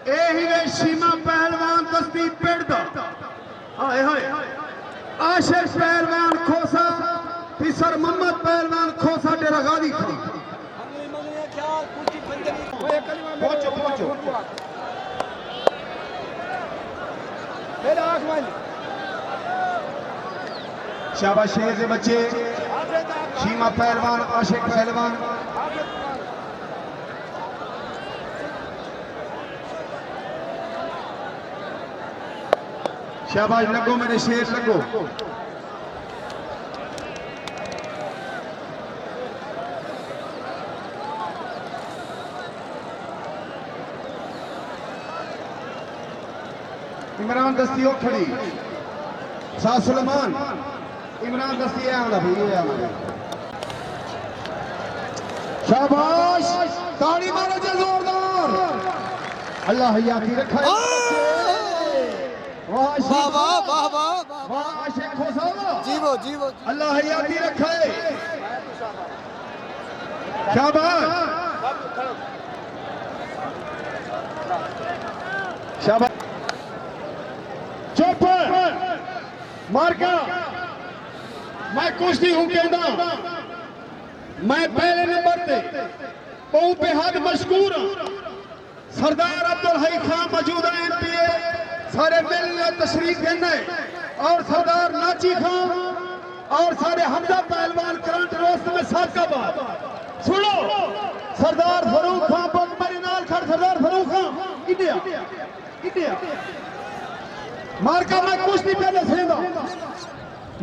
वे शीमा पहलवान दस्ती पिंड हाय हाय आशिर पहलवान खोसा फिसर मोहम्मद पहलवान खोसा डेरा गादी खान पहुंचो पहुंचो शाबाश शेर के बच्चे शीमा पहलवान आशिक पहलवान शाबाश लगो मेरे शेर लगो इमरान दस्ती हो खड़ी सा सुलेमान इमरान दस्ती है आला भाई ये आला शाबाश ताली मारो जे जोरदार अल्लाह हयाती रखा वाह वाह वाह वाह वाह आशिक खोसा जीवो जीवो अल्लाह हयाती रखे शाबाश शाबाश चुप मार्का मैं कुश्ती हूं कहना मैं पहले नंबर पे बहुत बेहद मशहूर सरदार अब्दुल हई खान मौजूदा एमपीए सारे मिलने तशरीफ देने और सरदार नाची खान और सारे हमजा पहलवान करंट रोस्त में साका सुनो सरदार फरूक खान मेरे नाल खड़ सरदार फरूक खान इंडिया इंडिया मार्का मैं कुछ नहीं पहले सेंदा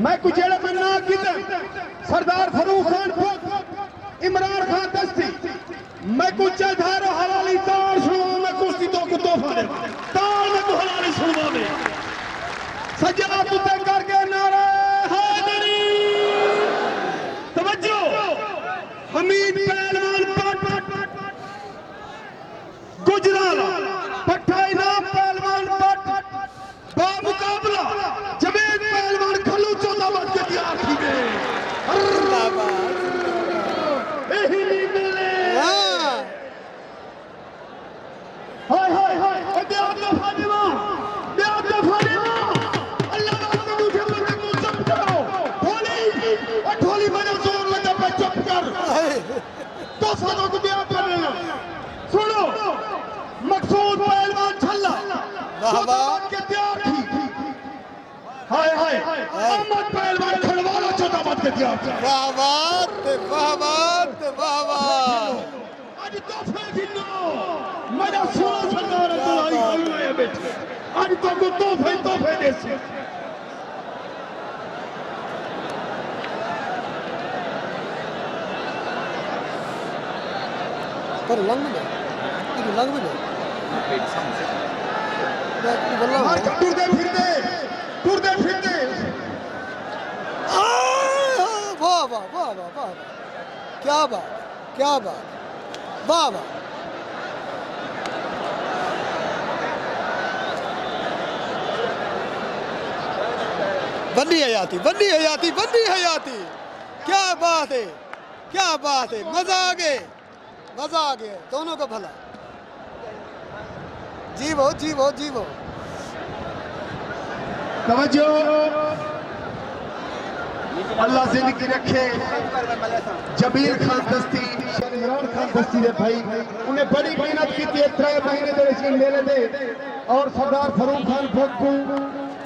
मैं कुछ जेड़ा मैं ना कीता सरदार फरूक खान इमरान खान दस्ती मैं कुछ चलधारो हलाली तार सुनो मैं कुश्ती तो को तोहफा दे तार में तू हलाली सुनवा दे सज्जना तू तय करके नारा हैदरी तवज्जो हमीद पहलवान पट गुजराला पट्टा इनाम पहलवान पट मुकाबला जवेद पहलवान खलू चौदाबाद के तैयार थी गए यही नहीं मिले हाय हाय हाय देहात का फातिमा अल्लाह का मुझे मुझे को चुप करो ढोली बजा जोर लगा पे चुप कर तो सालों को ब्याह कर लेना सुनो मकसूद पहलवान छल्ला चौदाबाद के तैयार थी हाय हाय अहमद पहलवान खड़वाला चौदाबाद के तैयार थी वाह आज तोहफे गिनो मेरा सोना सरदार अब्दुल हई खान बैठे आज तो को तोहफे दे से पर लंग में टूरते फिरते वाह वाह वाह वाह वाह क्या बात वाह वाह बंदी हयाती क्या बात है मजा आ गए दोनों का भला जीवो तवज्जो अल्लाह जिंदगी रखे जबीर खान दस्ती इमरान खान दस्ती ने भाई उन्हें बड़ी मेहनत की थी 3 महीने दे मेले दे और सरदार फरूक खान भोगू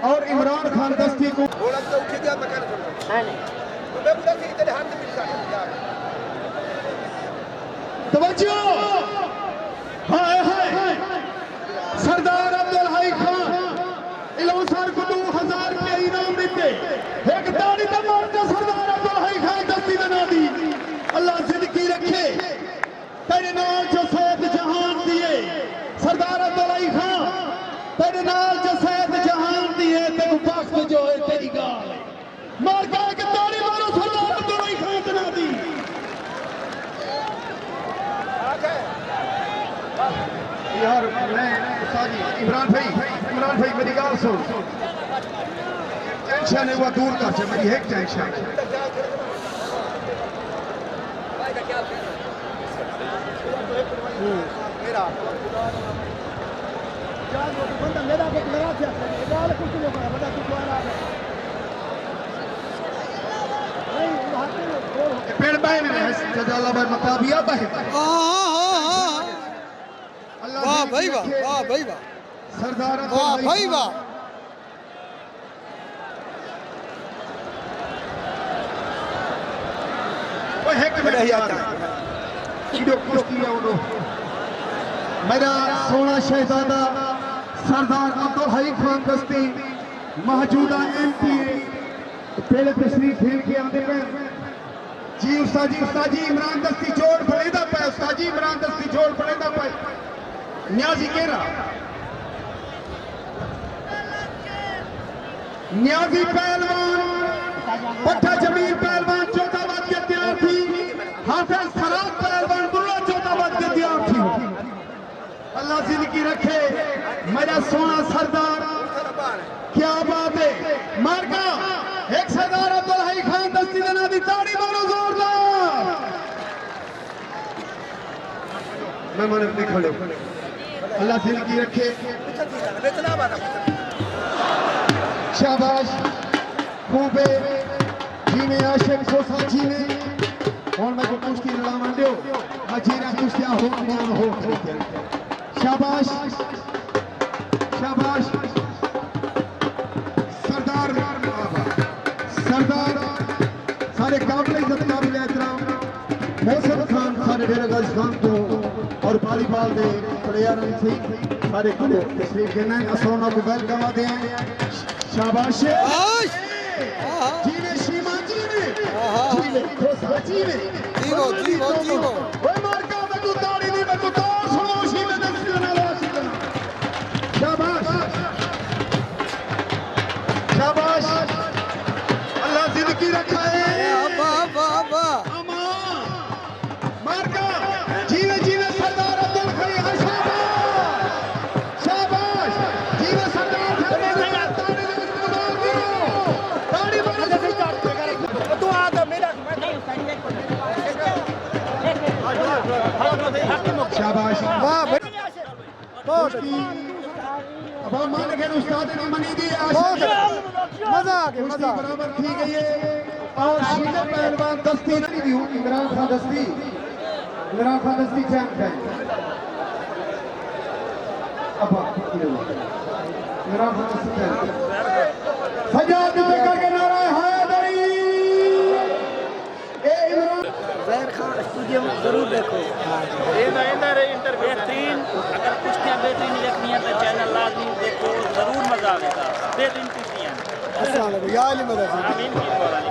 और इमरान खान दस्ती को तवज्जो हाय हाय सरदार अब्दुल हई खान इलांसर को 2000 के इनाम देते एक ताड़ी तो मारते सरदार अब्दुल हई खान दस्ती बना दी अल्लाह जिंदगी रखे तेरे नाल जो सैयद जहान दिए सरदार अब्दुल हई खान तेरे नाल जो सैयद जहान दिए तेरे बख्त जो है तेरी गाल मार के ताड़ी मारो सरदार अब्दुल हई खान बना दी यार मैं साजी इमरान भाई मेरी गाल सुन टेंशन है वो दूर कर मेरी एक टेंशन पेड़ बाहे में है जजाला भाई मकाबिया बाहे हाँ अल्लाह वाह जिंदगी भाई वाह रखे। वाह भाई वाह सरदार वाह अब्दुल भाई हई वाह वो है कि बढ़िया मैं वीडियो कुश्ती है वो मेरा सोना शहजादा सरदार अब्दुल हई खान दस्ती मौजूदा एमपी पहले तशरीफ भेज के आते पे जी उस्ताद जी इमरान दस्ती जोड़ पड़ेगा पे उस्ताद जी इमरान दस्ती जोड़ पड़ेगा पे न्याजी केरा न्याजी पहलवान पट्टा जमीर पहलवान चौथाबाद के तैयार थी हाफिज फराज पहलवान दुर्ला चौथाबाद के तैयार थी अल्लाह जिंदगी रखे मेरा सोना सरदार क्या बात है मार्का एक सरदार अब्दुल हई खान दस्ती दना दी ताड़ी मारो जोरदार मैं मन अपने खड़े अल्लाह जिंदगी रखे शाबाश खूबे जीने आशिक खोसा जीने और मैं को कुश्ती लड़ा मंडियो मजीरा कुश्तियां हो शाबाश शाबाश सरदार सारे काबिल इज्जत काबिल एहतराम मौसम खान सारे डेरागाज खान को और वॉलीबॉल दे प्लेयर सी सारे को तशरीफ देना असोना को वेलकम आते हैं शाबाश जीवे शीमा जीवे जीवे खोसा जीवे जीवो ओए मार्का में तू ताड़ी नहीं मैं तो तार सुनो शीवे दस्ती ना वासी शाबाश शाबाश अल्लाह जिंदगी रखा है अमा मार्का जीवे सरदार अब्दुल हई शाबाश शाबाश जीवे सरदार ताड़ी शाबाश वाह भाई बहुत अब हम मान के उस्ताद ने मनी दी बहुत आशा मजा आ गया कुश्ती मजा बराबर की गई है और शीला पहलवान दस्ती नहीं दी इमरान खान दस्ती चैंपियन अब इमरान खान दस्ती चैंपियन सजाद बेका के नारा हैदरी ए इमरान जहर खान स्टूडियो में जरूर देखो बेहतरीन अगर कुश्तियाँ बेहतरीन देखनी है तो चैनल लाजमी देखो जरूर मजा आएगा बेहतरीन कुश्तियाँ अस्सलाम वालेकुम या अली मदद आमीन की दुआ वाली